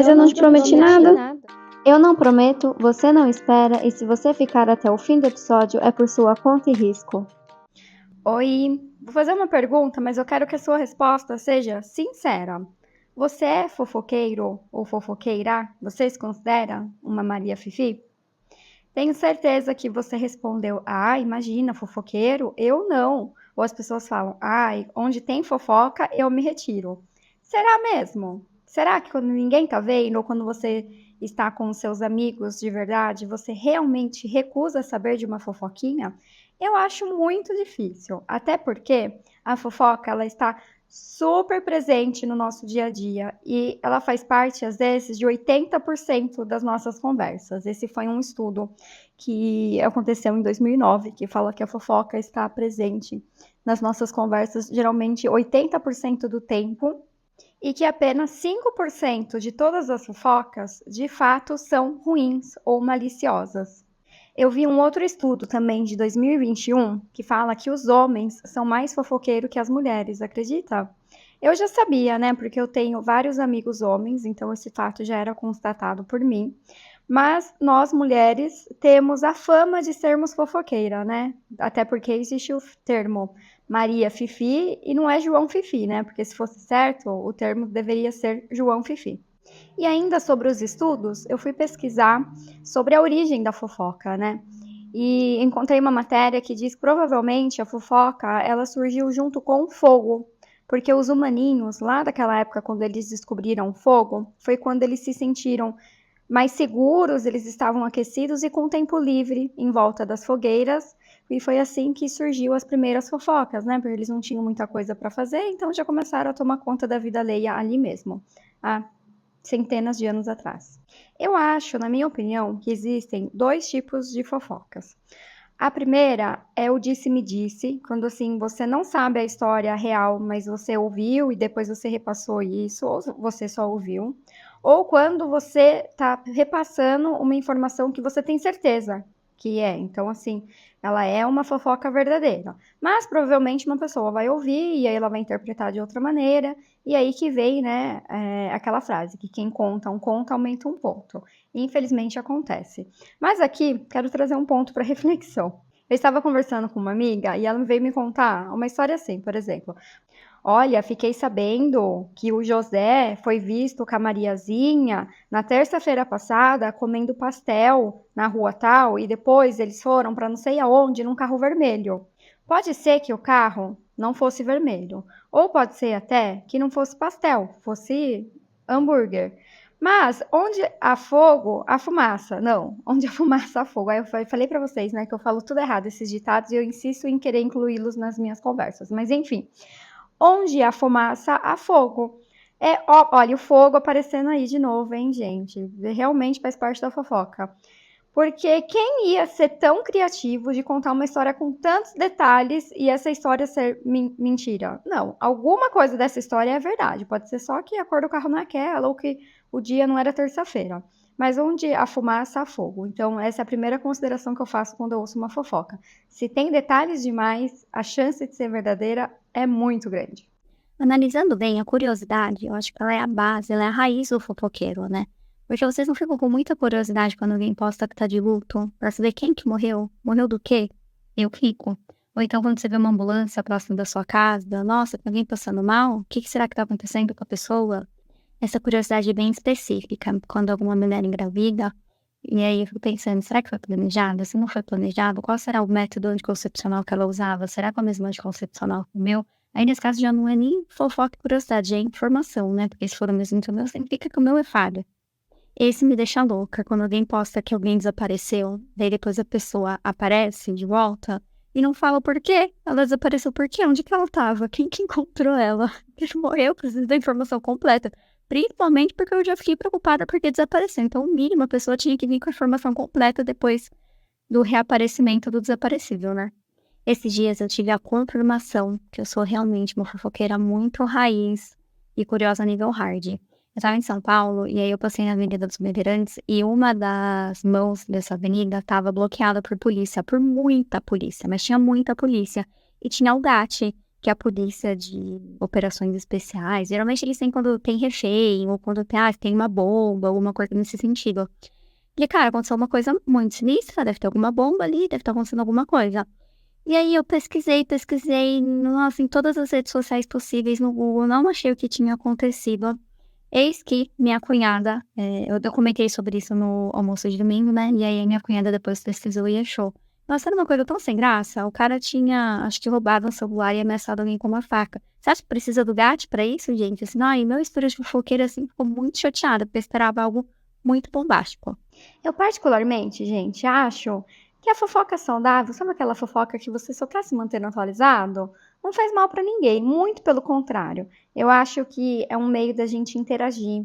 Mas eu não te prometi nada. Eu não prometo, você não espera, e se você ficar até o fim do episódio é por sua conta e risco. Oi, vou fazer uma pergunta, mas eu quero que a sua resposta seja sincera. Você é fofoqueiro ou fofoqueira? Você se considera uma Maria Fifi? Tenho certeza que você respondeu, imagina, fofoqueiro? Eu não. Ou as pessoas falam, onde tem fofoca, eu me retiro. Será mesmo? Será que quando ninguém tá vendo, ou quando você está com seus amigos de verdade, você realmente recusa saber de uma fofoquinha? Eu acho muito difícil, até porque a fofoca, ela está super presente no nosso dia a dia e ela faz parte, às vezes, de 80% das nossas conversas. Esse foi um estudo que aconteceu em 2009, que fala que a fofoca está presente nas nossas conversas, geralmente 80% do tempo, e que apenas 5% de todas as fofocas, de fato, são ruins ou maliciosas. Eu vi um outro estudo também de 2021 que fala que os homens são mais fofoqueiros que as mulheres, acredita? Eu já sabia, né? Porque eu tenho vários amigos homens, então esse fato já era constatado por mim. Mas nós mulheres temos a fama de sermos fofoqueira, né? Até porque existe o termo Maria Fifi e não é João Fifi, né? Porque se fosse certo, o termo deveria ser João Fifi. E ainda sobre os estudos, eu fui pesquisar sobre a origem da fofoca, né? E encontrei uma matéria que diz que provavelmente a fofoca ela surgiu junto com o fogo, porque os humaninhos, lá daquela época, quando eles descobriram o fogo, foi quando eles se sentiram mais seguros, eles estavam aquecidos e com tempo livre em volta das fogueiras. E foi assim que surgiu as primeiras fofocas, né? Porque eles não tinham muita coisa para fazer, então já começaram a tomar conta da vida alheia ali mesmo, há centenas de anos atrás. Eu acho, na minha opinião, que existem dois tipos de fofocas. A primeira é o disse-me-disse, quando assim você não sabe a história real, mas você ouviu e depois você repassou isso, ou você só ouviu. Ou quando você está repassando uma informação que você tem certeza que é. Então, assim, ela é uma fofoca verdadeira. Mas provavelmente uma pessoa vai ouvir e aí ela vai interpretar de outra maneira. E aí que vem, né, aquela frase, que quem conta um conto aumenta um ponto. E infelizmente acontece. Mas aqui, quero trazer um ponto para reflexão. Eu estava conversando com uma amiga e ela veio me contar uma história assim, por exemplo. Olha, fiquei sabendo que o José foi visto com a Mariazinha na terça-feira passada comendo pastel na rua tal e depois eles foram para não sei aonde num carro vermelho. Pode ser que o carro não fosse vermelho, ou pode ser até que não fosse pastel, fosse hambúrguer. Mas onde há fogo, há fumaça. Não, onde há fumaça, há fogo. Aí eu falei para vocês, né, que eu falo tudo errado esses ditados e eu insisto em querer incluí-los nas minhas conversas. Mas enfim, onde há fumaça, há fogo. Olha o fogo aparecendo aí de novo, hein, gente? Realmente faz parte da fofoca. Porque quem ia ser tão criativo de contar uma história com tantos detalhes e essa história ser mentira? Não, alguma coisa dessa história é verdade. Pode ser só que a cor do carro não é aquela ou que o dia não era terça-feira. Mas onde há fumaça, há fogo. Então, essa é a primeira consideração que eu faço quando eu ouço uma fofoca. Se tem detalhes demais, a chance de ser verdadeira é muito grande. Analisando bem, a curiosidade, eu acho que ela é a base, ela é a raiz do fofoqueiro, né? Porque vocês não ficam com muita curiosidade quando alguém posta que tá de luto, pra saber quem que morreu? Morreu do quê? Eu fico. Ou então quando você vê uma ambulância próximo da sua casa, nossa, tem alguém passando mal? O que será que tá acontecendo com a pessoa? Essa curiosidade é bem específica, quando alguma mulher engravida, e aí eu fico pensando, será que foi planejado? Se não foi planejado, qual será o método anticoncepcional que ela usava? Será que é o mesmo anticoncepcional que o meu? Aí nesse caso já não é nem fofoca e curiosidade, é informação, né? Porque se for o mesmo que o meu, significa que o meu é falha. Esse me deixa louca, quando alguém posta que alguém desapareceu, daí depois a pessoa aparece de volta e não fala por quê. Ela desapareceu por quê? Onde que ela tava? Quem que encontrou ela? Ele morreu, preciso da informação completa. Principalmente porque eu já fiquei preocupada porque desapareceu. Então, o mínimo, a pessoa tinha que vir com a informação completa depois do reaparecimento do desaparecido, né? Esses dias eu tive a confirmação que eu sou realmente uma fofoqueira muito raiz e curiosa nível hard. Eu estava em São Paulo e aí eu passei na Avenida dos Bandeirantes e uma das mãos dessa avenida estava bloqueada por polícia, por muita polícia, mas tinha muita polícia. E tinha o GAT, que a polícia de operações especiais, geralmente eles têm quando tem refém, ou quando tem uma bomba, alguma coisa nesse sentido. E, cara, aconteceu uma coisa muito sinistra, deve ter alguma bomba ali, deve estar acontecendo alguma coisa. E aí eu pesquisei, nossa, em todas as redes sociais possíveis no Google, não achei o que tinha acontecido. Eis que minha cunhada, eu comentei sobre isso no almoço de domingo, né? E aí a minha cunhada depois pesquisou e achou. Nossa, era uma coisa tão sem graça. O cara tinha, acho que roubado um celular e ameaçado alguém com uma faca. Você acha que precisa do gato pra isso, gente? Assim, ai, meu espírito de fofoqueira, assim, ficou muito chateada, porque eu esperava algo muito bombástico. Eu particularmente, gente, acho que a fofoca saudável, sabe aquela fofoca que você só quer se manter atualizado? Não faz mal pra ninguém, muito pelo contrário. Eu acho que é um meio da gente interagir,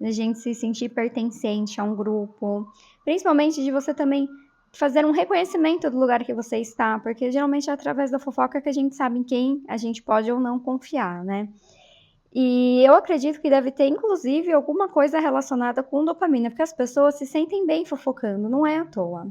da gente se sentir pertencente a um grupo, principalmente de você também fazer um reconhecimento do lugar que você está, porque geralmente é através da fofoca que a gente sabe em quem a gente pode ou não confiar, né? E eu acredito que deve ter, inclusive, alguma coisa relacionada com dopamina, porque as pessoas se sentem bem fofocando, não é à toa.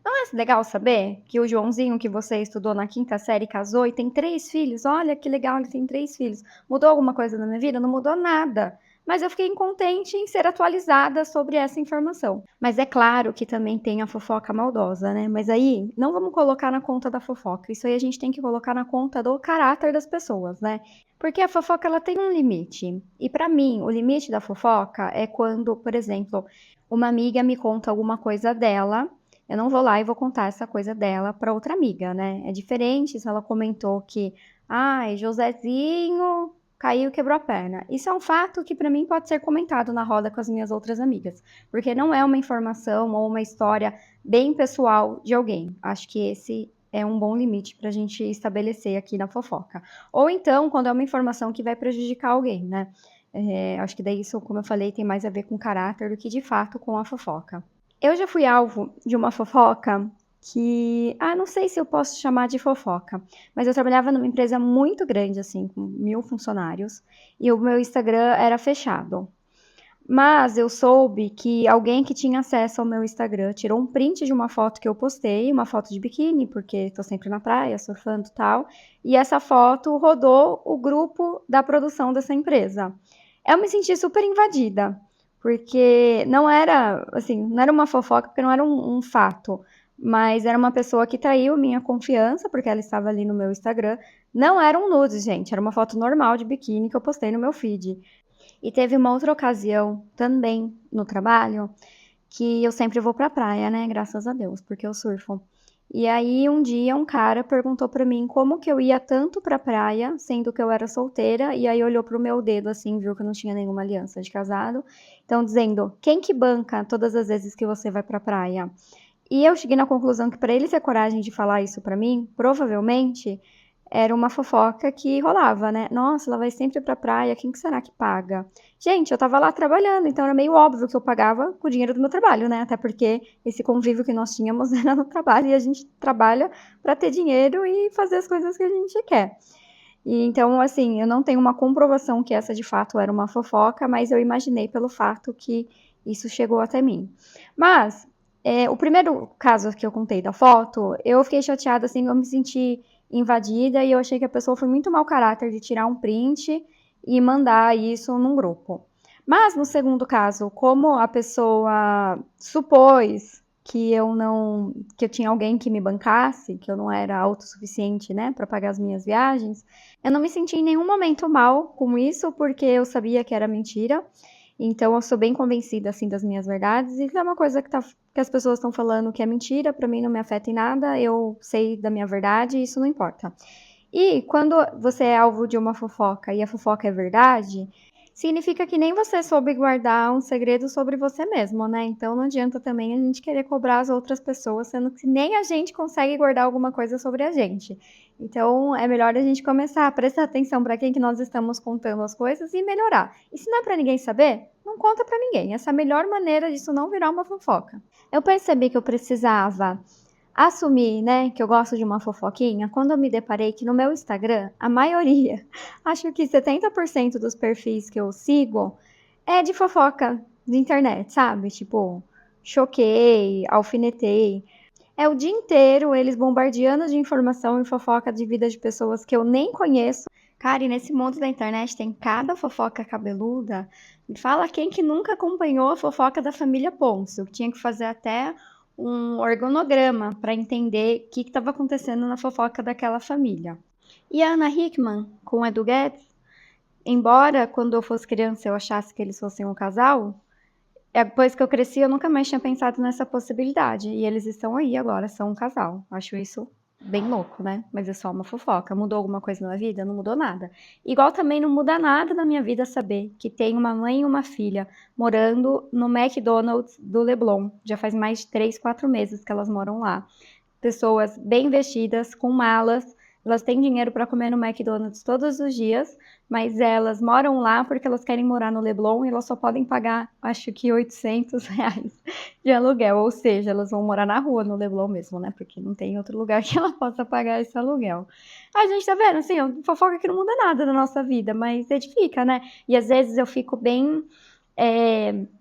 Não é legal saber que o Joãozinho que você estudou na quinta série casou e tem 3 filhos? Olha que legal, ele tem 3 filhos. Mudou alguma coisa na minha vida? Não mudou nada. Mas eu fiquei contente em ser atualizada sobre essa informação. Mas é claro que também tem a fofoca maldosa, né? Mas aí não vamos colocar na conta da fofoca. Isso aí a gente tem que colocar na conta do caráter das pessoas, né? Porque a fofoca ela tem um limite. E para mim, o limite da fofoca é quando, por exemplo, uma amiga me conta alguma coisa dela. Eu não vou lá e vou contar essa coisa dela para outra amiga, né? É diferente se ela comentou que, ai, Josézinho caiu e quebrou a perna. Isso é um fato que para mim pode ser comentado na roda com as minhas outras amigas, porque não é uma informação ou uma história bem pessoal de alguém. Acho que esse é um bom limite para a gente estabelecer aqui na fofoca. Ou então, quando é uma informação que vai prejudicar alguém, né? Acho que daí isso, como eu falei, tem mais a ver com caráter do que de fato com a fofoca. Eu já fui alvo de uma fofoca que, não sei se eu posso chamar de fofoca, mas eu trabalhava numa empresa muito grande, assim, com 1000 funcionários, e o meu Instagram era fechado. Mas eu soube que alguém que tinha acesso ao meu Instagram tirou um print de uma foto que eu postei, uma foto de biquíni, porque tô sempre na praia, surfando e tal, e essa foto rodou o grupo da produção dessa empresa. Eu me senti super invadida, porque não era, assim, não era uma fofoca, porque não era um fato, mas era uma pessoa que traiu minha confiança, porque ela estava ali no meu Instagram. Não era um nude, gente, era uma foto normal de biquíni que eu postei no meu feed. E teve uma outra ocasião também no trabalho que eu sempre vou pra praia, né? Graças a Deus, porque eu surfo. E aí um dia um cara perguntou pra mim como que eu ia tanto pra praia, sendo que eu era solteira, e aí olhou pro meu dedo assim, viu que eu não tinha nenhuma aliança de casado. Então dizendo: "Quem que banca todas as vezes que você vai pra praia?" E eu cheguei na conclusão que pra ele ter coragem de falar isso pra mim, provavelmente era uma fofoca que rolava, né? Nossa, ela vai sempre pra praia, quem que será que paga? Gente, eu tava lá trabalhando, então era meio óbvio que eu pagava com o dinheiro do meu trabalho, né? Até porque esse convívio que nós tínhamos era no trabalho e a gente trabalha pra ter dinheiro e fazer as coisas que a gente quer. E então, assim, eu não tenho uma comprovação que essa de fato era uma fofoca, mas eu imaginei pelo fato que isso chegou até mim. Mas o primeiro caso que eu contei da foto, eu fiquei chateada, assim, eu me senti invadida e eu achei que a pessoa foi muito mau caráter de tirar um print e mandar isso num grupo. Mas no segundo caso, como a pessoa supôs que eu tinha alguém que me bancasse, que eu não era autossuficiente, né, para pagar as minhas viagens, eu não me senti em nenhum momento mal com isso, porque eu sabia que era mentira. Então eu sou bem convencida assim das minhas verdades, e se é uma coisa que as pessoas estão falando que é mentira, para mim não me afeta em nada, eu sei da minha verdade e isso não importa. E quando você é alvo de uma fofoca e a fofoca é verdade, significa que nem você soube guardar um segredo sobre você mesmo, né? Então não adianta também a gente querer cobrar as outras pessoas, sendo que nem a gente consegue guardar alguma coisa sobre a gente. Então é melhor a gente começar a prestar atenção para quem que nós estamos contando as coisas e melhorar. E se não é para ninguém saber, não conta para ninguém. Essa é a melhor maneira disso não virar uma fofoca. Eu percebi que eu precisava assumir, né, que eu gosto de uma fofoquinha, quando eu me deparei que no meu Instagram, a maioria, acho que 70% dos perfis que eu sigo é de fofoca de internet, sabe? Tipo, choquei, alfinetei. É o dia inteiro eles bombardeando de informação e fofoca de vida de pessoas que eu nem conheço. Cara, e nesse mundo da internet tem cada fofoca cabeluda. Me fala quem que nunca acompanhou a fofoca da família Pôncio, que tinha que fazer até um organograma para entender o que estava acontecendo na fofoca daquela família. E a Ana Hickman com o Edu Guedes, embora quando eu fosse criança eu achasse que eles fossem um casal, depois que eu cresci eu nunca mais tinha pensado nessa possibilidade. E eles estão aí agora, são um casal. Acho isso bem louco, né? Mas é só uma fofoca. Mudou alguma coisa na minha vida? Não mudou nada. Igual também não muda nada na minha vida saber que tem uma mãe e uma filha morando no McDonald's do Leblon. Já faz mais de 3, 4 meses que elas moram lá. Pessoas bem vestidas, com malas, elas têm dinheiro para comer no McDonald's todos os dias, mas elas moram lá porque elas querem morar no Leblon e elas só podem pagar, acho que R$ 800 de aluguel, ou seja, elas vão morar na rua no Leblon mesmo, né? Porque não tem outro lugar que ela possa pagar esse aluguel. A gente tá vendo, assim, fofoca que não muda nada na nossa vida, mas edifica, né? E às vezes eu fico bem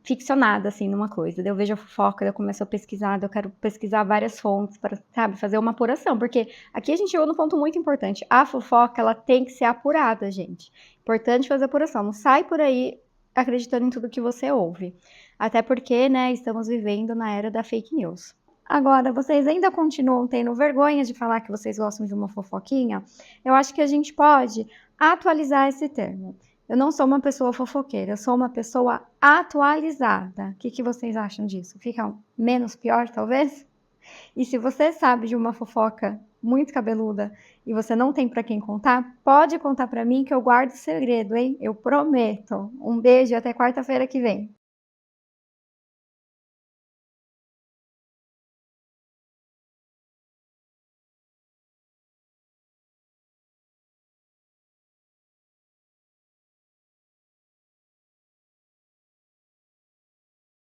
ficcionada, assim, numa coisa. Daí eu vejo a fofoca, daí eu começo a pesquisar, eu quero pesquisar várias fontes para, sabe, fazer uma apuração, porque aqui a gente chegou num ponto muito importante. A fofoca, ela tem que ser apurada, gente. Importante fazer apuração. Não sai por aí acreditando em tudo que você ouve. Até porque, né, estamos vivendo na era da fake news. Agora, vocês ainda continuam tendo vergonha de falar que vocês gostam de uma fofoquinha? Eu acho que a gente pode atualizar esse termo. Eu não sou uma pessoa fofoqueira, eu sou uma pessoa atualizada. O que vocês acham disso? Fica menos pior, talvez? E se você sabe de uma fofoca muito cabeluda e você não tem para quem contar, pode contar para mim que eu guardo o segredo, hein? Eu prometo. Um beijo e até quarta-feira que vem.